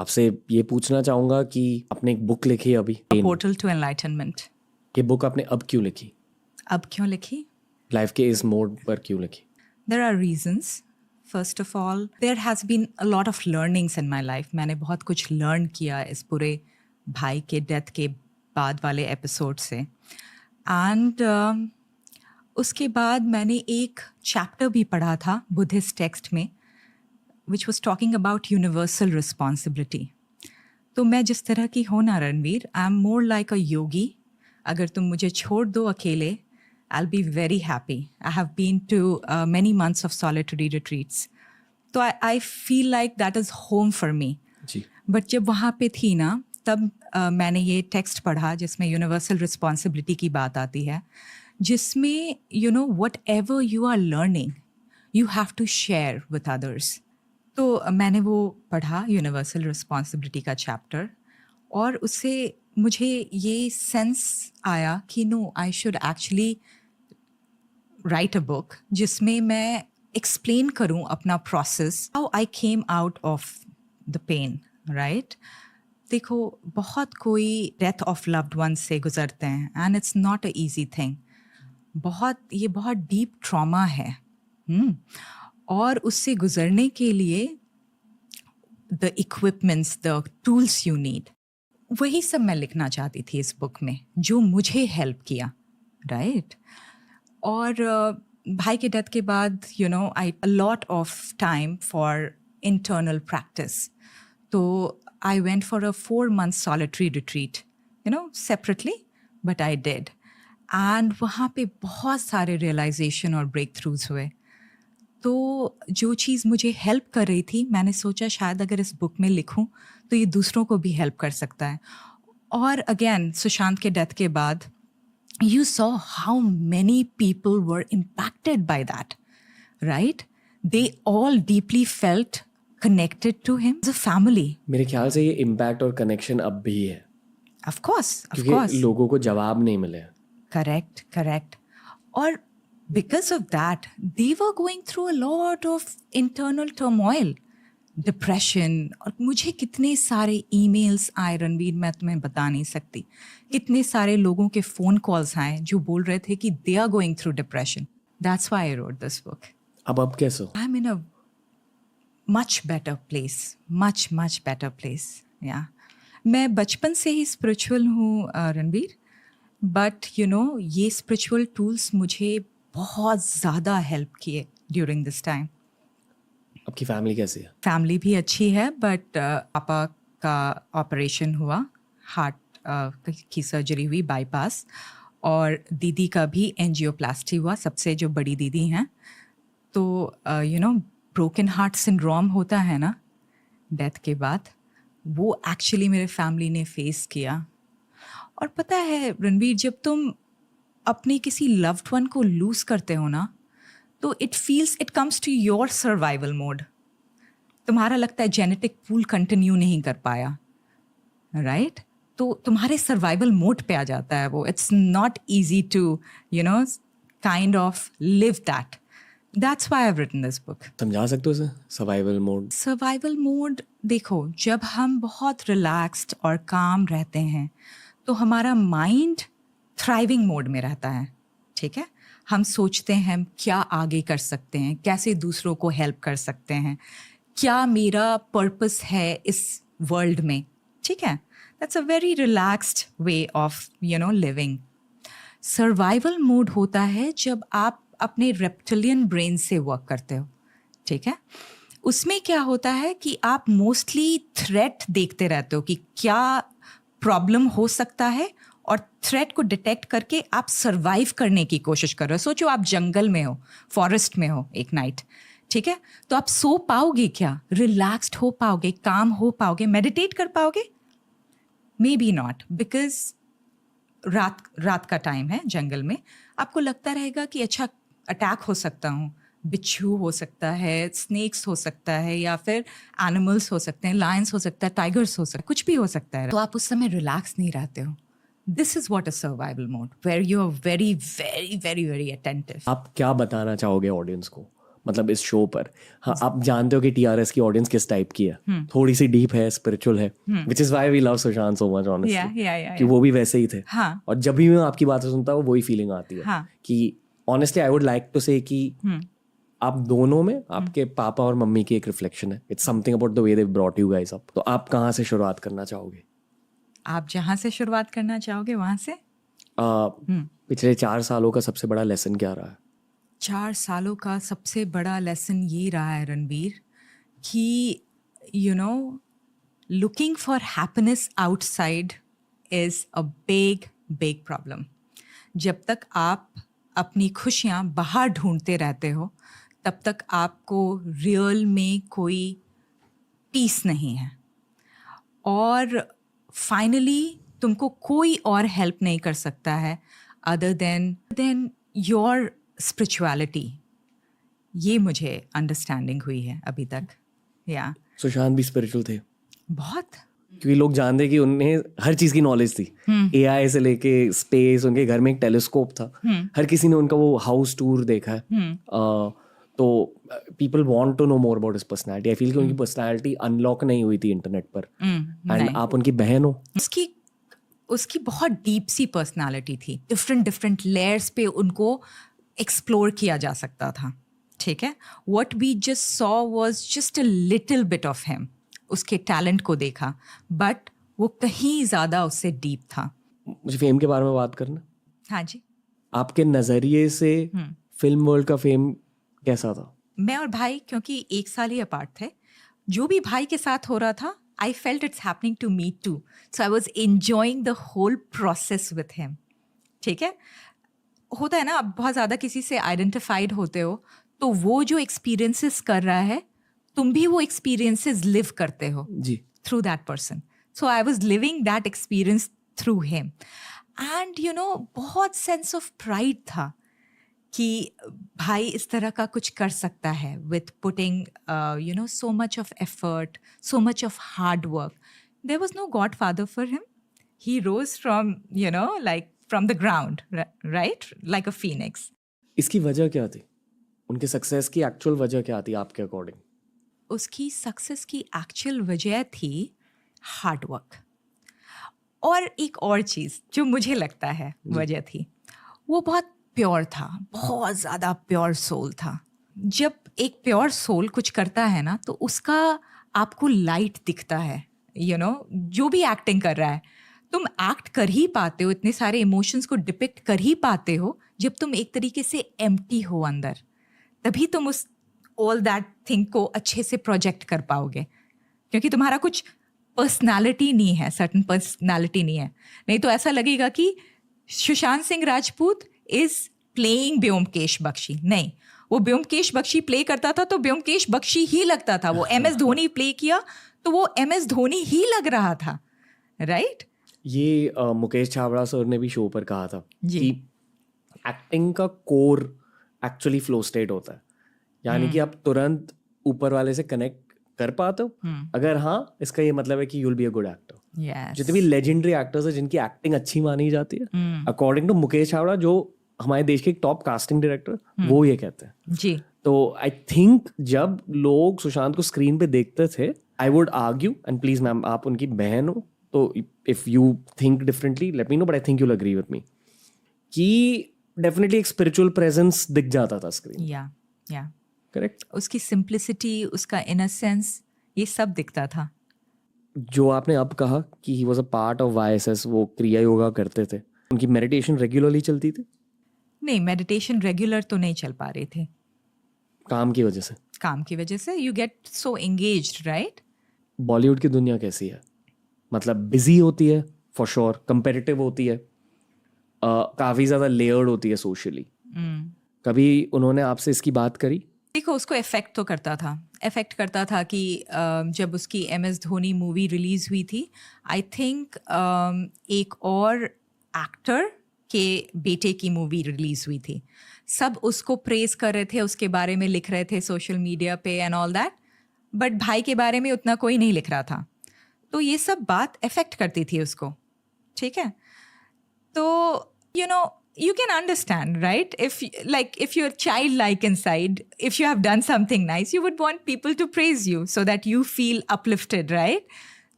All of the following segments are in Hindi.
आपसे ये पूछना चाहूँगा कि आपने एक बुक लिखी अभी, पोर्टल टू एनलाइटनमेंट। ये बुक आपने अब क्यों लिखी? अब क्यों लिखी? लाइफ के इस मोड पर क्यों लिखी? There are reasons. First of all, there has been a lot of learnings in my life. मैंने बहुत कुछ लर्न किया इस पूरे भाई के डेथ के बाद वाले एपिसोड से। एंड उसके बाद मैंने एक चैप्टर भी पढ़ा था बुद्धिस्ट टेक्स्ट में, which was talking about universal responsibility. तो मैं जिस तरह की हूँ ना Ranveer, I am more like a yogi. अगर तुम मुझे छोड़ दो अकेले, I'll be very happy. I have been to many months of solitary retreats. तो I feel like that is home for me. Ji. But जब वहाँ पे थी ना, तब मैंने ये टेक्स्ट पढ़ा जिसमें यूनिवर्सल रिस्पॉन्सिबिलिटी की बात आती है, जिसमें whatever you are learning, you have to share with others. तो मैंने वो पढ़ा यूनिवर्सल रिस्पॉन्सिबिलिटी का चैप्टर, और उससे मुझे ये सेंस आया कि no, I should actually write a book जिसमें मैं एक्सप्लेन करूं अपना process, how I came out of the pain, right? देखो, बहुत कोई डेथ ऑफ लव्ड वन से गुजरते हैं and it's not a easy thing. ये बहुत डीप ट्रॉमा है। और उससे गुजरने के लिए the equipments, the tools you need, वही सब मैं लिखना चाहती थी इस बुक में, जो मुझे हेल्प किया, राइट? और भाई के डेथ के बाद I a lot of time for internal practice. तो I went for a 4 month solitary retreat, separately, but I did. And वहाँ पे बहुत सारे रियलाइजेशन और ब्रेक थ्रूज हुए। तो जो चीज़ मुझे हेल्प कर रही थी, मैंने सोचा शायद अगर इस बुक में लिखूं तो ये दूसरों को भी हेल्प कर सकता है। और अगेन, सुशांत के डेथ के बाद you saw how many people were impacted by that, right? They all deeply felt connected to him as a family. मेरे ख्याल से ये इम्पैक्ट और कनेक्शन अब भी है, Of course. क्योंकि लोगों को जवाब नहीं मिले। Correct. और because of that, they were going through a lot of internal turmoil, depression. और मुझे कितने सारे ईमेल्स आए रणवीर, मैं तुम्हें बता नहीं सकती। कितने सारे लोगों के फ़ोन कॉल्स आए जो बोल रहे थे कि they are going through depression. That's why I wrote this book. अब कैसे हो? I am in a much better place, much better place. या मैं बचपन से ही स्पिरिचुअल हूँ रणवीर, बट ये स्पिरिचुअल टूल्स मुझे बहुत ज़्यादा हेल्प किए ड्यूरिंग दिस टाइम। आपकी फैमिली कैसी है? फैमिली भी अच्छी है, बट पापा का ऑपरेशन हुआ, हार्ट की सर्जरी हुई, बाईपास, और दीदी का भी एंजियोप्लास्टी हुआ, सबसे जो बड़ी दीदी हैं। तो ब्रोकन हार्ट सिंड्रोम होता है ना डेथ के बाद, वो एक्चुअली मेरे फैमिली ने फेस किया। और पता है रणवीर, जब तुम अपने किसी लव्ड वन को लूज़ करते हो ना, तो it comes to your survival mode. तुम्हारा लगता है जेनेटिक पूल कंटिन्यू नहीं कर पाया, राइट? तो तुम्हारे सर्वाइवल मोड पे आ जाता है वो। It's not easy to kind of live that. That's why I have written this book. समझा सकते हो इसे, सर्वाइवल मोड? सर्वाइवल मोड, देखो, जब हम बहुत रिलैक्स्ड और काम रहते हैं तो हमारा माइंड थ्राइविंग मोड में रहता है, ठीक है? हम सोचते हैं हम क्या आगे कर सकते हैं, कैसे दूसरों को हेल्प कर सकते हैं, क्या मेरा पर्पस है इस वर्ल्ड में, ठीक है? That's a very relaxed way of living. Survival mode होता है जब आप अपने रेप्टिलियन ब्रेन से वर्क करते हो, ठीक है? उसमें क्या होता है कि आप मोस्टली थ्रेट देखते रहते हो कि क्या प्रॉब्लम हो सकता है, और थ्रेट को डिटेक्ट करके आप सर्वाइव करने की कोशिश कर रहे हो। सोचो आप जंगल में हो, फॉरेस्ट में हो एक नाइट, ठीक है? तो आप सो पाओगे क्या? रिलैक्स्ड हो पाओगे, काम हो पाओगे, मेडिटेट कर पाओगे? मे बी नॉट, बिकॉज रात का टाइम है जंगल में, आपको लगता रहेगा कि अच्छा अटैक हो सकता हूँ, बिच्छू हो सकता है, स्नेक्स हो सकता है, या फिर एनिमल्स हो सकते हैं, लायंस हो सकता है, टाइगर्स हो सकता है, कुछ भी हो सकता है। तो आप उस समय रिलैक्स नहीं रहते हो। This is what a survival mode, where you are very very very very attentive. आप क्या बताना चाहोगे ऑडियंस को? मतलब इस शो पर, हाँ आप जानते हो कि TRS की ऑडियंस किस टाइप की है, थोड़ी सी डीप है, स्पिरिचुअल है, which is why we love Sushant so much honestly, कि वो भी वैसे ही थे। हाँ और जब भी मैं आपकी बातें सुनता हूँ वही फीलिंग आती है हाँ कि honestly I would like to say कि आप दोनों में आपके पापा और मम्मी की एक रिफ्लेक्शन है। It's something about the way they brought you guys up. तो आप कहाँ से शुरुआत करना चाहोगे? आप जहाँ से शुरुआत करना चाहोगे वहाँ से। पिछले 4 सालों का सबसे बड़ा लेसन क्या रहा है? 4 सालों का सबसे बड़ा लेसन ये रहा है रणबीर कि you know looking for happiness outside is a big big problem. जब तक आप अपनी खुशियाँ बाहर ढूंढते रहते हो तब तक आपको रियल में कोई पीस नहीं है, और फाइनली तुमको कोई और हेल्प नहीं कर सकता है अदर देन योर स्पिरिचुअलिटी। ये मुझे अंडरस्टैंडिंग हुई है अभी तक। या सुशांत भी स्पिरिचुअल थे बहुत। क्योंकि लोग जानते कि उन्हें हर चीज़ की नॉलेज थी, AI से लेके स्पेस, उनके घर में एक टेलीस्कोप था, हर किसी ने उनका वो हाउस टूर देखा है। तो people want to know more about his personality. I feel कि उनकी पर्सनालिटी अनलॉक नहीं हुई थी इंटरनेट पर, एंड आप उनकी बहन हो। उसकी बहुत डीप सी पर्सनालिटी थी, डिफरेंट डिफरेंट लेयर्स पे उनको एक्सप्लोर किया जा सकता था। ठीक है, what we just saw was just a little bit of him. उसके टैलेंट को देखा बट वो कहीं ज़्यादा उससे डीप था। मुझे फेम के बारे में बात करना। हाँ जी। आपके नज़रिए से फिल्म वर्ल्ड का फेम कैसा था? मैं और भाई क्योंकि 1 साल ही अपार्ट थे, जो भी भाई के साथ हो रहा था I felt it's happening to me too, so I was enjoying the whole process with him. ठीक है, होता है ना, आप बहुत ज़्यादा किसी से आइडेंटिफाइड होते हो तो वो जो एक्सपीरियंसेस कर रहा है तुम भी वो एक्सपीरियंसेस लिव करते हो जी। Through that person. So I was living that experience through him, and you know बहुत सेंस ऑफ प्राइड था कि भाई इस तरह का कुछ कर सकता है with putting you know so much of effort, so much of hard work. There was no godfather for him, he rose from you know like from the ground, right, like a phoenix. इसकी वजह क्या थी? उनके सक्सेस की एक्चुअल वजह क्या थी आपके अकॉर्डिंग? उसकी सक्सेस की एक्चुअल वजह थी हार्ड वर्क, और एक और चीज़ जो मुझे लगता है वजह थी, वो बहुत प्योर था, बहुत ज़्यादा प्योर सोल था। जब एक प्योर सोल कुछ करता है ना तो उसका आपको लाइट दिखता है। यू नो जो भी एक्टिंग कर रहा है तुम एक्ट कर ही पाते हो, इतने सारे इमोशंस को डिपिक्ट कर ही पाते हो जब तुम एक तरीके से एम्प्टी हो अंदर, तभी तुम उस ऑल दैट थिंग को अच्छे से प्रोजेक्ट कर पाओगे, क्योंकि तुम्हारा कुछ पर्सनालिटी नहीं है, सर्टन पर्सनालिटी नहीं है। नहीं तो ऐसा लगेगा कि सुशांत सिंह राजपूत इज प्लेइंग ब्योमकेश बख्शी। नहीं, वो ब्योमकेश बख्शी प्ले करता था तो ब्योमकेश बख्शी ही लगता था। वो MS धोनी प्ले किया तो वो MS धोनी ही लग रहा था, राइट? ये मुकेश छाबड़ा सर ने भी शो पर कहा था जी। कि एक्टिंग का कोर एक्चुअली फ्लो स्टेट होता है, यानी कि आप तुरंत ऊपर वाले से कनेक्ट कर पाते हो। अगर हाँ, इसका ये मतलब है कि you'll be a good actor. Yes. जितने भी लेजेंडरी एक्टर्स हैं जिनकी एक्टिंग अच्छी मानी जाती है, अकॉर्डिंग टू मुकेश छाबड़ा, जो हमारे देश के एक टॉप कास्टिंग डायरेक्टर, वो ये कहते हैं। जी। तो आई थिंक जब लोग सुशांत को स्क्रीन पे देखते थे, I would argue, and please ma'am आप उनकी बहन हो तो if you think differently let me know, but I think you'll agree with me कि डेफिनेटली एक स्पिरिचुअल प्रेजेंस दिख जाता था स्क्रीन। या करेक्ट। उसकी सिंप्लिसिटी, उसका इनोसेंस, ये सब दिखता था। जो आपने अब कहा कि he was a part of YSS, वो क्रिया योगा करते थे, उनकी मेडिटेशन रेगुलरली चलती थी? नहीं, मेडिटेशन रेगुलर तो नहीं चल पा रहे थे, काम की वजह से। काम की वजह से। You get so engaged, right? Bollywood की दुनिया कैसी है? मतलब बिजी होती है फॉर श्योर, कंपेटिटिव होती है, काफ़ी ज़्यादा लेयर्ड होती है सोशली। कभी उन्होंने आपसे इसकी बात करी? देखो, उसको इफेक्ट तो करता था, इफेक्ट करता था कि जब उसकी MS धोनी मूवी रिलीज हुई थी, आई थिंक एक और एक्टर के बेटे की मूवी रिलीज हुई थी, सब उसको प्रेज कर रहे थे, उसके बारे में लिख रहे थे सोशल मीडिया पे एंड ऑल दैट, बट भाई के बारे में उतना कोई नहीं लिख रहा था। तो ये सब बात इफेक्ट करती थी उसको, ठीक है? तो you know you can understand, right? If you're childlike inside, if you have done something nice, you would want people to praise you so that you feel uplifted, right?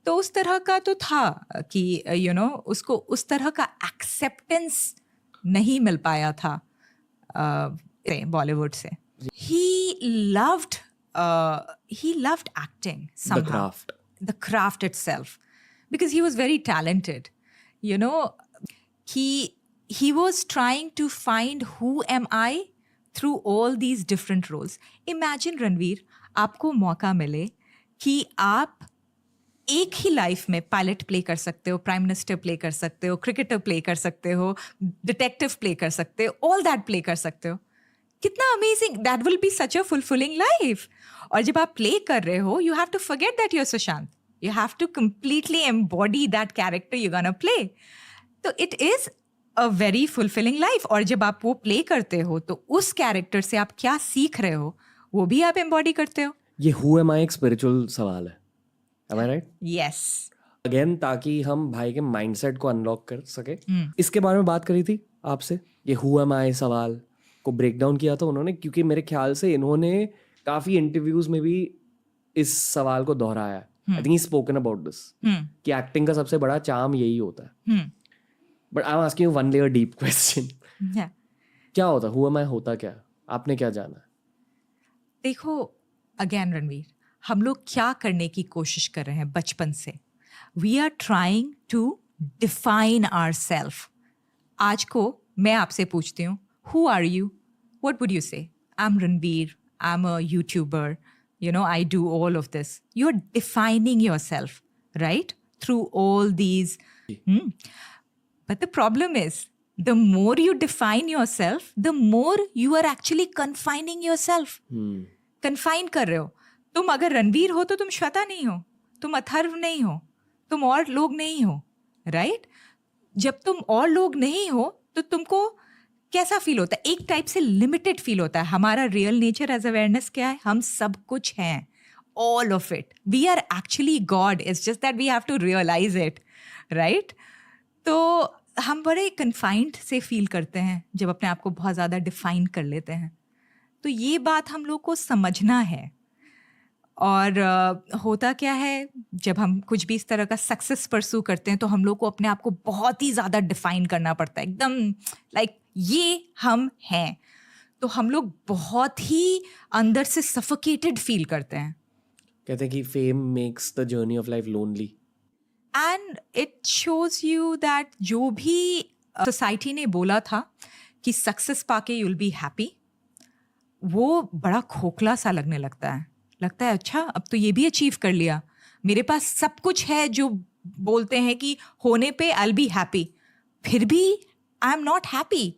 तो उस तरह का तो था कि उसको उस तरह का एक्सेप्टेंस नहीं मिल पाया था बॉलीवुड से. He loved acting somehow. The craft itself, because he was very talented. He was trying to find who am I through all these different roles. Imagine Ranveer, आपको मौका मिले कि आप एक ही लाइफ में पायलट प्ले कर सकते हो, प्राइम मिनिस्टर प्ले कर सकते हो, क्रिकेटर प्ले कर सकते हो, डिटेक्टिव प्ले कर सकते हो, ऑल दैट प्ले कर सकते हो. कितना amazing, that will be such a fulfilling life. और जब आप प्ले कर रहे हो, you have to forget that you are Sushant. You have to completely embody that character you gonna play. तो it is a very fulfilling life. और जब आप वो प्ले करते हो तो उस कैरेक्टर से आप क्या सीख रहे हो वो भी आप एम्बॉडी करते हो. ये हु एम आई एक स्पिरिचुअल सवाल है. Am I right? Yes. Again ताकि हम भाई के माइंडसेट को अनलॉक कर सके, इसके बारे में बात करी थी आपसे. ये हु एम आई सवाल को ब्रेक डाउन किया था उन्होंने, क्योंकि मेरे ख्याल से इन्होंने काफी इंटरव्यूज में भी इस सवाल को दोहराया है. I think he spoken about this कि एक्टिंग का सबसे बड़ा चार्म यही होता है. But I am asking you one layer deep question. क्या होता है हु एम आई? होता क्या? आपने क्या जाना? देखो अगेन रणवीर, हम लोग क्या करने की कोशिश कर रहे हैं बचपन से? We are trying to define ourself. आज को मैं आपसे पूछती हूँ, who are you? What would you say? I am Ranveer, I am a YouTuber, I do all of this. You are defining yourself, right, through all these. But the problem is, the more you define yourself, the more you are actually confining yourself. Confine कर रहे हो. तुम अगर रणवीर हो तो तुम श्वेता नहीं हो, तुम अथर्व नहीं हो, तुम और लोग नहीं हो, राइट? जब तुम और लोग नहीं हो तो तुमको कैसा फील होता है? एक टाइप से लिमिटेड फील होता है. हमारा रियल नेचर एज अवेयरनेस क्या है? हम सब कुछ हैं, all of it. We are actually God. It's just that we have to realise it, right? तो हम बड़े कन्फाइंड से फील करते हैं जब अपने आप को बहुत ज़्यादा डिफाइन कर लेते हैं. तो ये बात हम लोग को समझना है. और होता क्या है, जब हम कुछ भी इस तरह का सक्सेस परस्यू करते हैं तो हम लोग को अपने आप को बहुत ही ज़्यादा डिफाइन करना पड़ता है, एकदम लाइक ये हम हैं. तो हम लोग बहुत ही अंदर से सफोकेटेड फील करते हैं. कहते हैं कि fame makes the journey of life lonely. And it shows you that जो भी सोसाइटी ने बोला था कि success Pakke you will be happy, वो बड़ा खोखला सा लगने लगता है. अच्छा अब तो ये भी अचीव कर लिया, मेरे पास सब कुछ है जो बोलते हैं कि होने पे आई विल बी हैप्पी, फिर भी आई एम नॉट हैप्पी.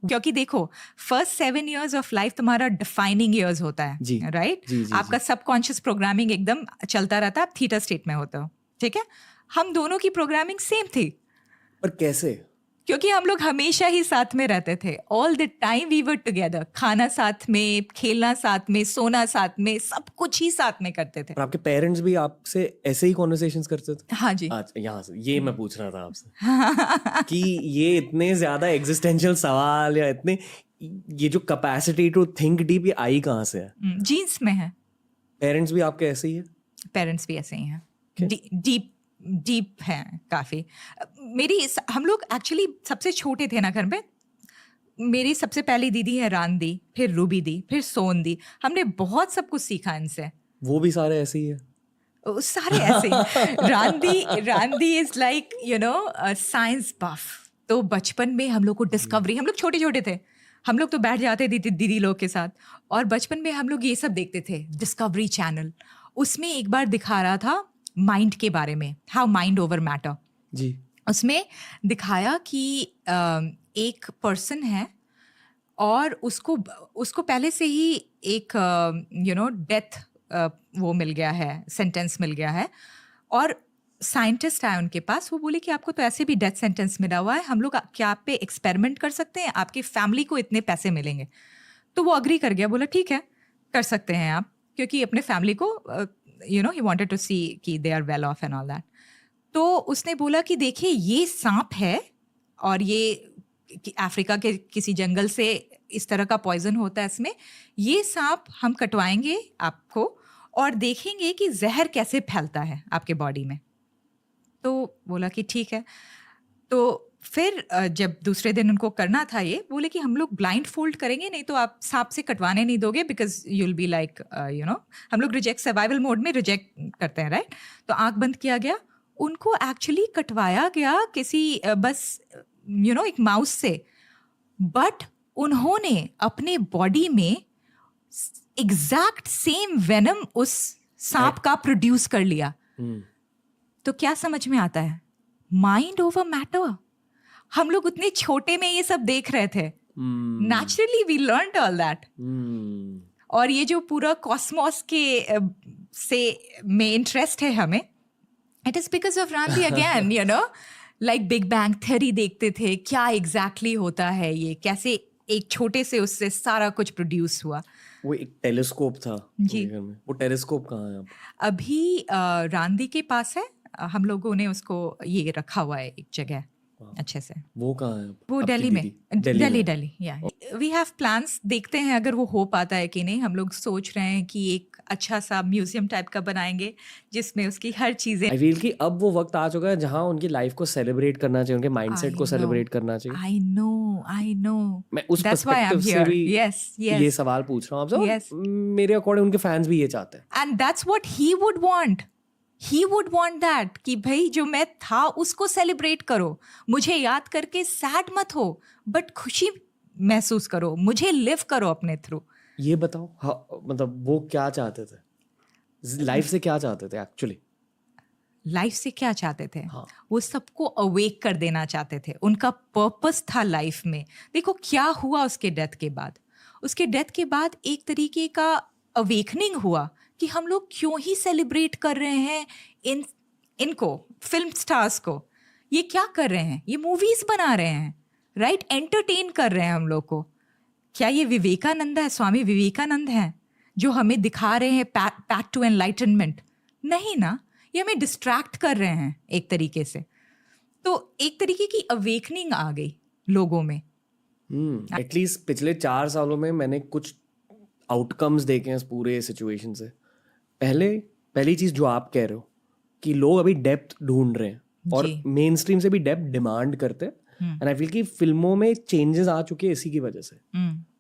क्योंकि देखो, फर्स्ट 7 years ऑफ लाइफ तुम्हारा डिफाइनिंग ईयर्स होता है, राइट? आपका सबकॉन्शियस प्रोग्रामिंग एकदम चलता रहता है, आप थीटा स्टेट में होते हो, ठीक है? हम दोनों की प्रोग्रामिंग सेम थी. पर कैसे? क्योंकि हम लोग हमेशा ही साथ में रहते थे. All the time we were together. खाना साथ में, खेलना साथ में, सोना साथ में, सब कुछ ही साथ में करते थे. और आपके पेरेंट्स भी आपसे ऐसे ही कॉन्वर्सेशंस करते थे? हाँ जी. अच्छा, यहाँ से ये मैं पूछ रहा था आपसे कि ये इतने ज्यादा एग्जिस्टेंशियल सवाल या इतने ये जो कैपेसिटी टू थिंक डीप, ये आई कहाँ से है? जीन्स में है. पेरेंट्स भी आपके ऐसे ही है? पेरेंट्स भी ऐसे ही हैं. डीप हैं काफ़ी. हम लोग एक्चुअली सबसे छोटे थे ना घर में. मेरी सबसे पहली दीदी है रान दी, फिर रूबी दी, फिर सोन दी. हमने बहुत सब कुछ सीखा इनसे. वो भी सारे ऐसे ही है? सारे ऐसे ही. रान दी इज लाइक साइंस बफ. तो बचपन में हम लोग को डिस्कवरी, हम लोग छोटे छोटे थे, हम लोग तो बैठ जाते थे दीदी लोग के साथ, और बचपन में हम लोग ये सब देखते थे. डिस्कवरी चैनल, उसमें एक बार दिखा रहा था माइंड के बारे में, हाउ माइंड ओवर मैटर जी. उसमें दिखाया कि एक पर्सन है और उसको पहले से ही एक डेथ वो मिल गया है, सेंटेंस मिल गया है. और साइंटिस्ट आए उनके पास, वो बोले कि आपको तो ऐसे भी डेथ सेंटेंस मिला हुआ है, हम लोग क्या आप पे एक्सपेरिमेंट कर सकते हैं, आपकी फैमिली को इतने पैसे मिलेंगे. तो वो अग्री कर गया, बोला ठीक है कर सकते हैं आप, क्योंकि अपने फैमिली को he wanted to see कि they are well off and all that. तो उसने बोला कि देखिए ये सांप है और ये कि अफ्रीका के किसी जंगल से इस तरह का पॉइजन होता है इसमें, ये सांप हम कटवाएंगे आपको और देखेंगे कि जहर कैसे फैलता है आपके बॉडी में। तो बोला कि ठीक है। तो फिर जब दूसरे दिन उनको करना था ये, बोले कि हम लोग ब्लाइंड फोल्ड करेंगे, नहीं तो आप सांप से कटवाने नहीं दोगे because you will be like you know, हम लोग रिजेक्ट, सर्वाइवल मोड में रिजेक्ट करते हैं, राइट। तो आंख बंद किया गया, उनको एक्चुअली कटवाया गया किसी बस यू नो एक माउस से, बट उन्होंने अपने बॉडी में एग्जैक्ट सेम वेनम उस सांप का प्रोड्यूस कर लिया। तो क्या समझ में आता है? Mind over matter. हम लोग उतने छोटे में ये सब देख रहे थे, naturally we learned all that. और ये जो पूरा कॉस्मोस के से में इंटरेस्ट है हमें, it is because of Randy again, you know, like Big Bang Theory देखते थे, क्या एग्जैक्टली होता है ये, कैसे एक छोटे से उससे सारा कुछ प्रोड्यूस हुआ। वो एक टेलीस्कोप था जी। वो टेलीस्कोप कहाँ है? अभी रांदी के पास है, हम लोगों ने उसको ये रखा हुआ है एक जगह अच्छे से। वो कहाँ है? वो दिल्ली में, दिल्ली या वी हैव प्लान्स, देखते हैं अगर वो हो पाता है कि नहीं। हम लोग सोच रहे हैं कि एक अच्छा सा म्यूजियम टाइप का बनाएंगे जिसमें उसकी हर चीजें। आई फील कि अब वो वक्त आ चुका है जहाँ उनकी लाइफ को सेलिब्रेट करना चाहिए, उनके माइंडसेट को सेलिब्रेट करना चाहिए। आई नो मैं उस पर्सपेक्टिव से भी ये सवाल पूछ रहा हूँ आपसे। मेरे अकॉर्डिंग उनके फैंस भी ये चाहते हैं, and that's what he would want. He would want that कि भाई जो मैं था उसको सेलिब्रेट करो, मुझे याद करके सैड मत हो, बट खुशी महसूस करो, मुझे लिव करो अपने थ्रू। ये बताओ, हाँ, मतलब वो क्या चाहते थे लाइफ से? क्या चाहते थे एक्चुअली लाइफ से? क्या चाहते थे? हाँ। वो सबको अवेक कर देना चाहते थे। उनका पर्पस था लाइफ में। देखो क्या हुआ उसके डेथ के बाद। उसके डेथ के बाद एक तरीके का अवेकनिंग हुआ कि हम लोग क्यों ही सेलिब्रेट कर रहे हैं इनको फिल्म स्टार्स को। ये क्या कर रहे हैं? ये मूवीज बना रहे हैं, राइट, एंटरटेन कर रहे हैं हम लोग को। क्या ये विवेकानंद है, स्वामी विवेकानंद हैं जो हमें दिखा रहे हैं पैथ टू एनलाइटनमेंट? नहीं ना, ये हमें डिस्ट्रैक्ट कर रहे हैं एक तरीके से। तो एक तरीके की अवेकनिंग आ गई लोगों में। एटलीस्ट पिछले 4 सालों में मैंने कुछ आउटकम्स देखे हैं इस पूरे सिचुएशन से। पहली चीज जो आप कह रहे हो कि लोग अभी डेप्थ ढूंढ रहे हैं और मेन स्ट्रीम से भी डेप्थ डिमांड करते हैं। एंड आई फील कि फिल्मों में चेंजेस आ चुके हैं इसी की वजह से,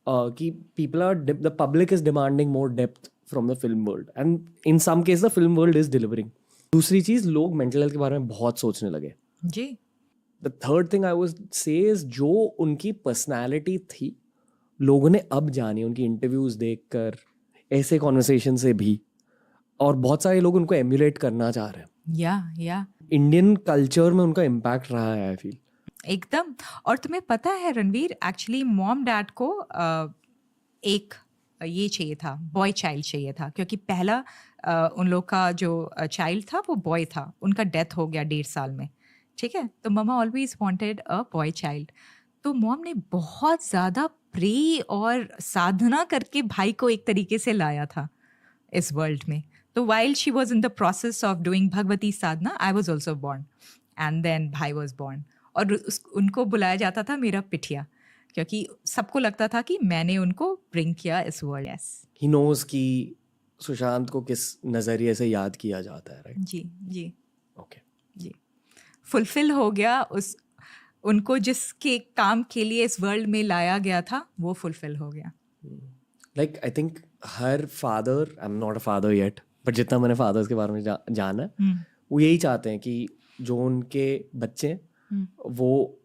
कि people are, the public is demanding more depth from the film world, and in some case the film world is delivering. दूसरी चीज, लोग मेंटल हेल्थ के बारे में बहुत सोचने लगे जी। The third thing I would say is जो उनकी पर्सनैलिटी थी, लोगों ने अब जानी उनकी इंटरव्यूज देखकर, ऐसे कॉन्वर्सेशन से भी, और बहुत सारे लोग उनको एम्यूलेट करना चाह रहे हैं। या इंडियन कल्चर में उनका इम्पैक्ट रहा है आई फील एकदम। और तुम्हें पता है रणवीर, एक्चुअली मॉम डैड को एक ये चाहिए था, बॉय चाइल्ड चाहिए था, क्योंकि पहला उन लोग का जो चाइल्ड था वो बॉय था, उनका डेथ हो गया 1.5 साल में, ठीक है। तो mama always wanted a boy child. तो मॉम ने बहुत ज़्यादा प्रे और साधना करके भाई को एक तरीके से लाया था इस वर्ल्ड में। तो while she was in the process of doing Bhagwati Sadhana, I was also born, and then भाई was born। और उनको बुलाया जाता था मेरा पिठिया, क्योंकि सबको लगता था कि मैंने उनको ब्रिंग किया इस वर्ल्ड। यस, ही नोज कि सुशांत को किस नजरिए से याद किया जाता है, राइट? जी ओके जी। फुलफिल हो गया उनको जिसके काम के लिए इस वर्ल्ड में लाया गया था, वो फुलफिल हो गया। Like I think her father, I am not a father yet, but जितना मैंने फादर्स के बारे में जाना है, वो यही चाहते हैं कि जो उनके बच्चे वो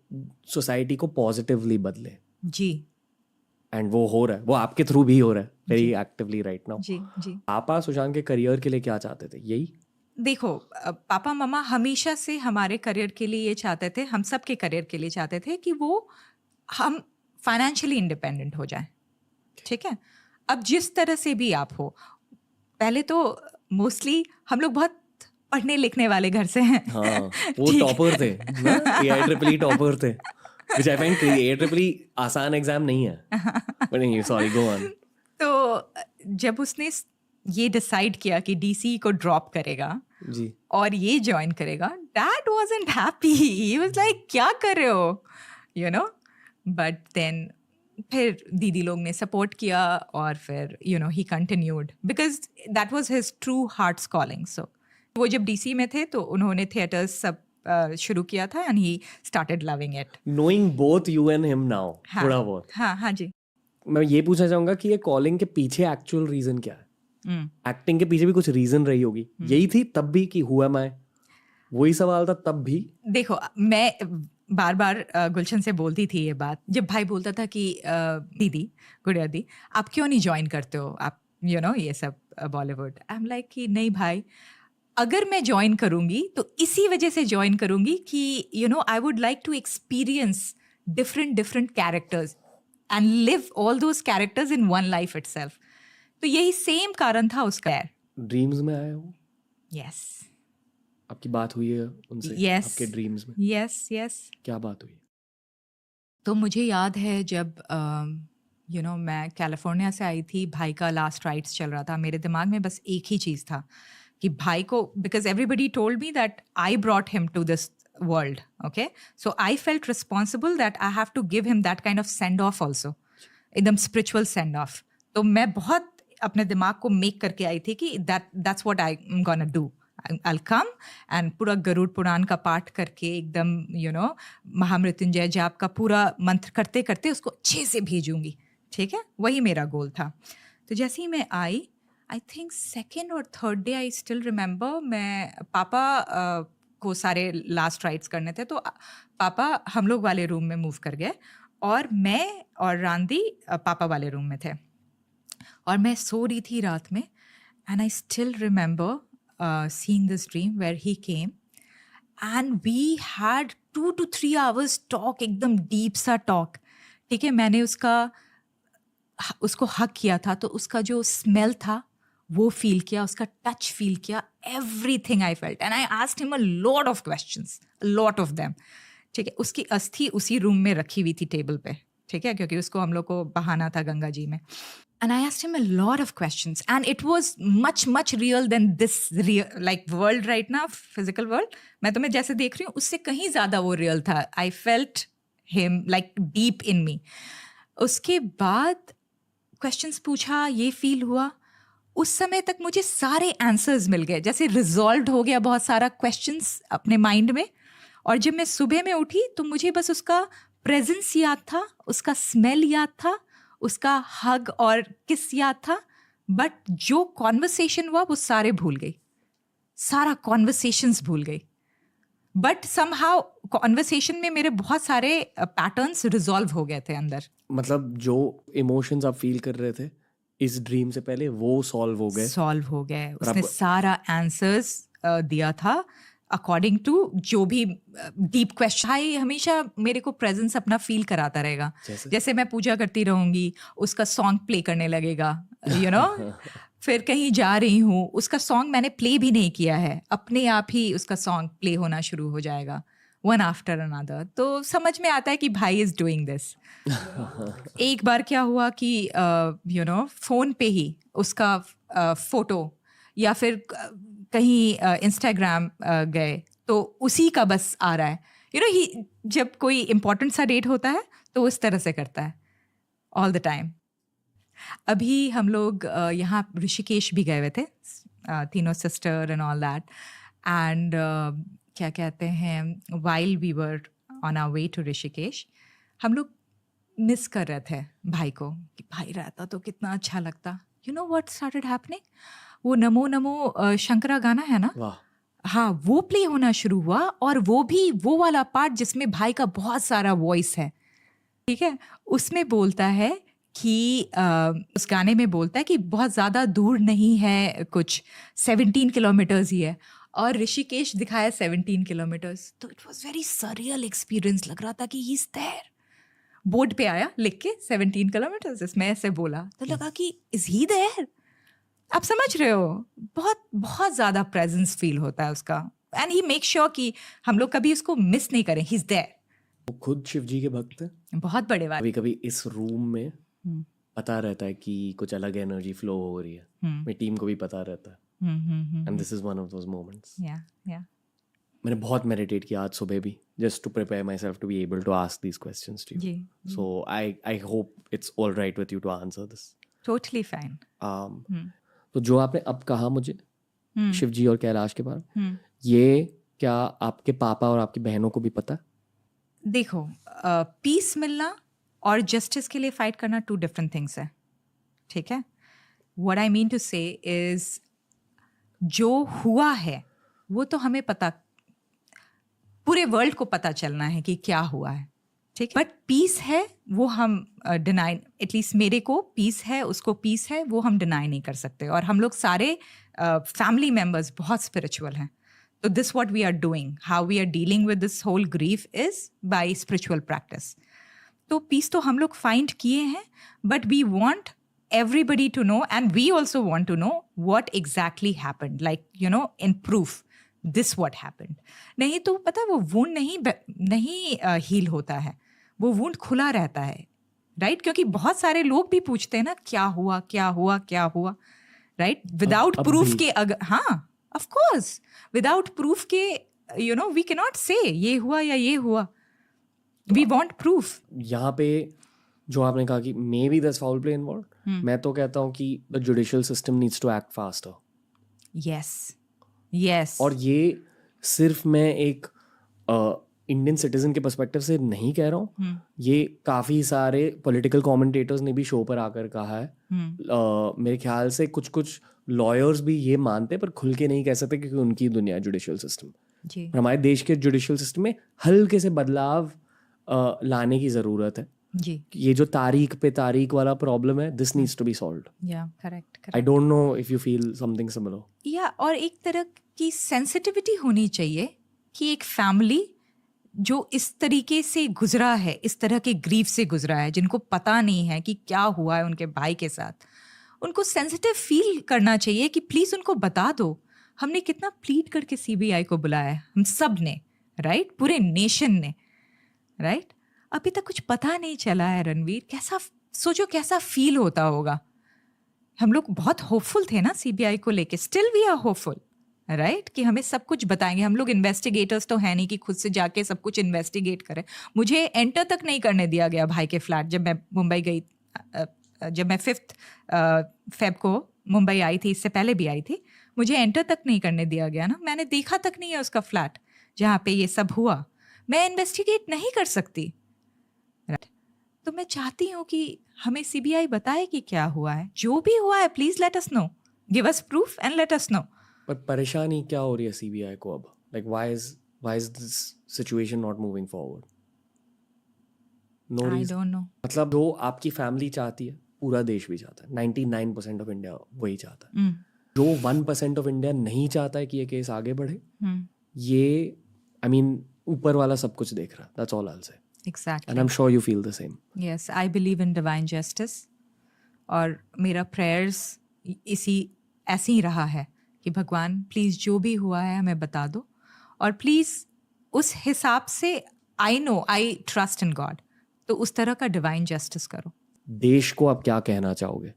सोसाइटी को पॉजिटिवली बदले जी। एंड वो हो रहा है, वो आपके थ्रू भी हो रहा है वेरी एक्टिवली राइट नाउ। जी। पापा सुशांत के करियर के लिए क्या चाहते थे? यही देखो, पापा मम्मा हमेशा से हमारे करियर के लिए ये चाहते थे, हम सब के करियर के लिए चाहते थे कि वो हम फाइनेंशियली इंडिपेंडेंट हो जाएं, ठीक है। अब जिस तरह से भी आप हो, पहले तो मोस्टली हम लोग बहुत पढ़ने लिखने वाले घर से हैं। हाँ, वो टॉपर थे, AIEEE टॉपर थे, which I find AIEEE आसान एग्जाम नहीं है, but नहीं, sorry, go on। तो जब उसने ये डिसाइड किया कि DCE को ड्रॉप करेगा जी और ये ज्वाइन करेगा, dad wasn't happy. He was like क्या कर रहे हो, यू नो। बट देन फिर दीदी लोग ने सपोर्ट किया और फिर he continued because that was his true hearts calling. So वो जब डीसी में थे तो उन्होंने थिएटर्स सब शुरू किया था and he started loving it. Knowing both you and him now, थोड़ा बहुत हाँ जी. मैं ये पूछना चाहूंगा कि ये कॉलिंग के पीछे एक्चुअल रीजन क्या है? एक्टिंग के पीछे भी कुछ रीजन रही होगी. यही थी तब भी कि हु एम आई, वही सवाल था तब भी. देखो मैं बार बार गुलशन से बोलती थी ये बात जब भाई बोलता था कि दीदी गुड़िया दी आप क्यों नहीं ज्वाइन करते हो आप ये सब बॉलीवुड. आई एम लाइक कि नहीं भाई, अगर मैं ज्वाइन करूंगी तो इसी वजह से ज्वाइन करूंगी कि I would like to experience different characters and live all those characters in one life itself. तो यही सेम कारण था उसका. ड्रीम्स में आए हो? यस. आपकी बात हुई है उनसे? Yes. आपके ड्रीम्स में? यस. क्या बात हुई? तो मुझे याद है जब मैं कैलिफोर्निया से आई थी, भाई का लास्ट राइट्स चल रहा था. मेरे दिमाग में बस एक ही चीज़ था कि भाई को, because everybody told me that I brought him to this world. Okay, so I felt responsible that I have to give him that kind of send off also, एकदम स्पिरिचुअल सेंड ऑफ. तो मैं बहुत अपने दिमाग को मेक करके आई थी कि that's what I am gonna do. I'll come and पूरा गरुड़ पुराण का पाठ करके एकदम महामृत्युंजय जाप का पूरा मंत्र करते करते उसको अच्छे से भेजूंगी. ठीक है, वही मेरा गोल था. तो जैसे ही मैं आई, आई थिंक सेकेंड और third day, I still remember, मैं पापा को सारे लास्ट राइट्स करने थे तो पापा हम लोग वाले रूम में मूव कर गए और मैं और रांदी पापा वाले रूम में थे. और मैं सो रही थी रात में and I still remember seeing this dream where he came and we had 2 to 3 hours talk, एकदम deep सा talk. ठीक है, मैंने उसको हक किया था तो उसका जो स्मेल था वो फील किया, उसका टच फील किया, everything I felt and I asked him a lot of questions, a lot of them. ठीक है, उसकी अस्थि उसी रूम में रखी हुई थी टेबल पे. ठीक है, क्योंकि उसको हम लोग को बहाना था गंगा जी में. And I asked him a lot of questions and it was much real than this real, like world right now, physical world. मैं तुम्हें जैसे देख रही हूँ उससे कहीं ज़्यादा वो real था. I felt him like deep in me. उसके बाद questions पूछा, ये feel हुआ. उस समय तक मुझे सारे answers मिल गए, जैसे resolved हो गया बहुत सारा questions अपने mind में. और जब मैं सुबह में उठी तो मुझे बस उसका presence याद था, उसका smell याद था, उसका हग और किस याद था. बट जो कॉन्वर्सेशन हुआ वो सारे भूल गई, सारा कॉन्वर्सेशंस भूल गई. बट समहाउ कॉन्वर्सेशन में मेरे बहुत सारे पैटर्न्स रिजॉल्व हो गए थे अंदर. मतलब जो इमोशंस आप फील कर रहे थे इस ड्रीम से पहले वो सॉल्व हो गए. उसने सारा आंसर्स दिया था अकॉर्डिंग टू जो भी डीप क्वेश्चन. भाई हमेशा मेरे को प्रेजेंस अपना फील कराता रहेगा. जैसे मैं पूजा करती रहूंगी, उसका सॉन्ग प्ले करने लगेगा, फिर कहीं जा रही हूँ, उसका सॉन्ग मैंने प्ले भी नहीं किया है, अपने आप ही उसका सॉन्ग प्ले होना शुरू हो जाएगा, वन आफ्टर अनदर. तो समझ में आता है कि भाई इज डूइंग दिस. एक बार क्या हुआ कि फोन पे ही उसका फोटो या फिर कहीं इंस्टाग्राम गए तो उसी का बस आ रहा है. जब कोई इम्पोर्टेंट सा डेट होता है तो उस तरह से करता है ऑल द टाइम. अभी हम लोग यहाँ ऋषिकेश भी गए हुए थे, तीनों sister and all that. And क्या कहते हैं, while we were on our way to Rishikesh, हम लोग मिस कर रहे थे भाई को कि भाई रहता तो कितना अच्छा लगता. You know what started happening, वो नमो नमो शंकरा गाना है ना, हाँ, वो प्ले होना शुरू हुआ. और वो भी वो वाला पार्ट जिसमें भाई का बहुत सारा वॉइस है. ठीक है, उसमें बोलता है कि उस गाने में बोलता है कि बहुत ज़्यादा दूर नहीं है, कुछ 17 किलोमीटर्स ही है. और ऋषिकेश दिखाया 17 किलोमीटर्स. तो it was very surreal experience. लग रहा था कि ही इज देयर. बोर्ड पे आया लिख के 17 किलोमीटर्स, इसमें ऐसे बोला तो लगा कि इज ही देयर. आप समझ रहे हो, बहुत ज़्यादा प्रेजेंस फील होता है उसका. एंड ही मेक श्योर कि हम लोग कभी उसको मिस नहीं करें. He is there. वो खुद शिव जी के भक्त हैं, बहुत बड़े वाले. कभी इस रूम में पता रहता है कि कुछ अलग एनर्जी फ्लो हो रही है. मेरी टीम को भी पता रहता है. And this is one of those moments. या मैंने बहुत मेडिटेट किया आज सुबह भी, just to prepare myself to be able to ask these questions to you. जी. So I hope it's all right with you to answer this. Totally fine. तो जो आपने अब कहा मुझे शिव जी और कैलाश के बारे में, ये क्या आपके पापा और आपकी बहनों को भी पता है? देखो, पीस मिलना और जस्टिस के लिए फाइट करना 2 डिफरेंट थिंग्स है. ठीक है. व्हाट आई मीन टू से इज जो हुआ है वो तो हमें पता, पूरे वर्ल्ड को पता चलना है कि क्या हुआ है. ठीक है. बट पीस है वो हम डिनाई, एटलीस्ट मेरे को पीस है, उसको पीस है, वो हम डिनाई नहीं कर सकते. और हम लोग सारे फैमिली मेम्बर्स बहुत स्पिरिचुअल हैं. तो this what we are doing, how we are dealing with this whole grief is by spiritual practice. तो पीस तो हम लोग फाइंड किए हैं, but we want everybody to know, and we also want to know what exactly happened, like you know, in proof this what happened. नहीं तो पता है वो वुंड नहीं हील होता है, वो वुंड खुला रहता है, राइट? क्योंकि बहुत सारे लोग भी पूछते हैं ना क्या हुआ क्या हुआ क्या हुआ, राइट? विदाउट प्रूफ के हाँ, ऑफ कोर्स विदाउट प्रूफ के you know we can not say ये हुआ या ये हुआ. We want proof. यहाँ पे जो आपने कहा कि maybe this foul play involve, मैं तो कहता हूँ कि the judicial system needs to act faster. Yes. और ये सिर्फ मैं एक इंडियन सिटीजन के पर्सपेक्टिव से नहीं कह रहा हूँ, ये काफ़ी सारे पॉलिटिकल कमेंटेटर्स ने भी शो पर आकर कहा है. मेरे ख्याल से कुछ लॉयर्स भी ये मानते हैं, पर खुल के नहीं कह सकते क्योंकि उनकी दुनिया जुडिशियल सिस्टम. पर हमारे देश के जुडिशियल सिस्टम में हल्के से बदलाव लाने की ज़रूरत है. जी. ये जो तारीख पे तारीख वाला प्रॉब्लम है, this needs to be solved. या correct. I don't know if you feel something similar. या और एक तरह की सेंसिटिविटी होनी चाहिए कि एक फैमिली जो इस तरीके से गुजरा है, इस तरह के ग्रीफ से गुजरा है, जिनको पता नहीं है कि क्या हुआ है उनके भाई के साथ, उनको सेंसिटिव फील करना चाहिए कि प्लीज़ उनको बता दो. हमने कितना प्लीड करके CBI को बुलाया है, हम सब ने, राइट? पूरे नेशन ने, राइट? अभी तक कुछ पता नहीं चला है. रणवीर, कैसा सोचो कैसा फील होता होगा. हम लोग बहुत होपफुल थे ना CBI को लेके, still we are hopeful, right? कि हमें सब कुछ बताएंगे. हम लोग इन्वेस्टिगेटर्स तो है नहीं कि खुद से जाके सब कुछ इन्वेस्टिगेट करें. मुझे एंटर तक नहीं करने दिया गया भाई के फ्लैट. जब मैं मुंबई गई, जब मैं 5 फेब को मुंबई आई थी, इससे पहले भी आई थी, मुझे एंटर तक नहीं करने दिया गया ना. मैंने देखा तक नहीं है उसका फ्लैट जहाँ पे ये सब हुआ. मैं इन्वेस्टिगेट नहीं कर सकती, राइट? तो मैं चाहती हूँ कि हमें CBI बताए कि क्या हुआ है. जो भी हुआ है please let us know, give us proof and let us know. पर परेशानी क्या हो रही है CBI को अब? Like why is this situation not moving forward? No I reason. Don't know. मतलब जो आपकी फैमिली चाहती है, पूरा देश भी चाहता है. 99% ऑफ इंडिया वही चाहता है. जो 1% ऑफ इंडिया नहीं चाहता है कि ये केस आगे बढ़े, ये आई मीन ऊपर वाला सब कुछ देख रहा है. That's all I will say. Exactly. And I'm sure you feel the same. Yes, I believe in divine justice. और मेरा prayers ऐसे ही रहा है कि भगवान प्लीज़ जो भी हुआ है हमें बता दो, और प्लीज़ उस हिसाब से I trust in God, तो उस तरह का divine justice करो. देश को आप क्या कहना चाहोगे?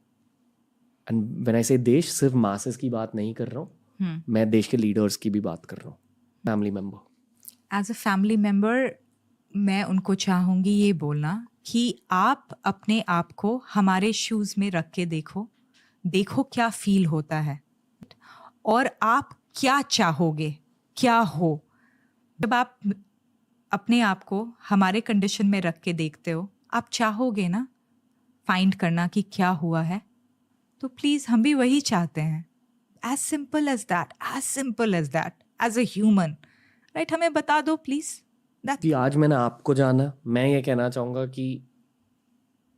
And when I say देश, सिर्फ masses की बात नहीं कर रहा हूँ, मैं देश के लीडर्स की भी बात कर रहा हूँ, family member. As a family member, मैं उनको चाहूँगी ये बोलना कि आप अपने आप को हमारे शूज़ में रख के देखो क्या फील होता है, और आप क्या चाहोगे क्या हो. जब आप अपने आप को हमारे कंडीशन में रख के देखते हो, आप चाहोगे ना फाइंड करना कि क्या हुआ है. तो प्लीज़ हम भी वही चाहते हैं. As simple as that, as simple as that, as a human, right? हमें बता दो प्लीज़. कि आज मैंने आपको जाना, मैं ये कहना चाहूँगा कि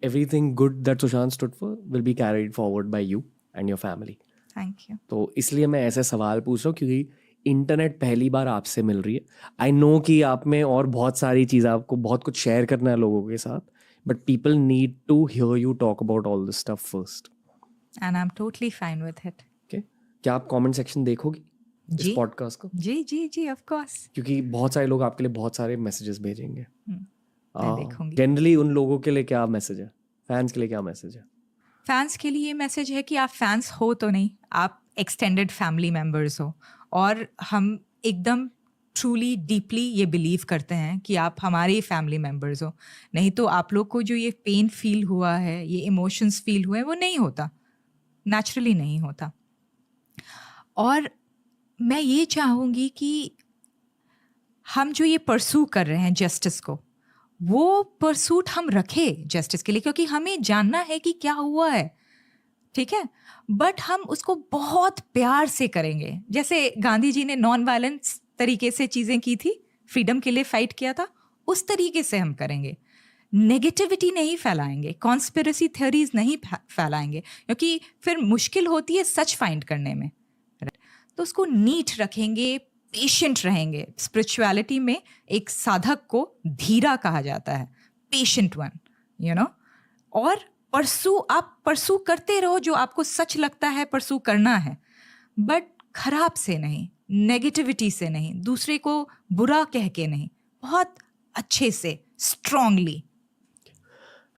everything good that Sushant stood for will be carried forward by you and your family. Thank you. तो इसलिए मैं ऐसे सवाल पूछ रहा हूँ क्योंकि इंटरनेट पहली बार आपसे मिल रही है. आई नो कि आप में और बहुत सारी चीज़ें, आपको बहुत कुछ शेयर करना है लोगों के साथ, but people need to hear you talk about all this stuff first. And I'm totally fine with it. Okay? क्या आप कमेंट सेक्शन देखोगी इस पॉडकास्ट को? जी ऑफ कोर्स. क्योंकि बहुत सारे लोग आपके लिए बहुत सारे मैसेजेस भेजेंगे. मैं देखूंगी. जनरली उन लोगों के लिए क्या मैसेज है, फैंस के लिए क्या मैसेज है? फैंस के लिए ये मैसेज है कि आप फैंस हो तो नहीं, आप एक्सटेंडेड फैमिली मेम्बर्स हो, और हम एकदम ट्रूली डीपली ये बिलीव करते हैं कि आप हमारे फैमिली मेम्बर्स हो, नहीं तो आप लोग को जो ये पेन फील हुआ है, ये इमोशंस फील हुए हैं, वो नहीं होता, नेचुरली नहीं होता। और मैं ये चाहूँगी कि हम जो ये परसू कर रहे हैं जस्टिस को, वो परसूट हम रखें जस्टिस के लिए, क्योंकि हमें जानना है कि क्या हुआ है, ठीक है, बट हम उसको बहुत प्यार से करेंगे। जैसे गांधी जी ने नॉन वायलेंस तरीके से चीज़ें की थी, फ्रीडम के लिए फाइट किया था, उस तरीके से हम करेंगे। नेगेटिविटी नहीं फैलाएंगे, कॉन्स्पिरेसी थ्योरीज नहीं फैलाएंगे, क्योंकि फिर मुश्किल होती है सच फाइंड करने में। तो उसको नीट रखेंगे, पेशेंट रहेंगे। स्पिरिचुअलिटी में एक साधक को धीरा कहा जाता है, पेशेंट वन, यू नो। और आप परसू करते रहो, जो आपको सच लगता है परसू करना है, बट खराब से नहीं, नेगेटिविटी से नहीं, दूसरे को बुरा कह के नहीं, बहुत अच्छे से, स्ट्रांगली।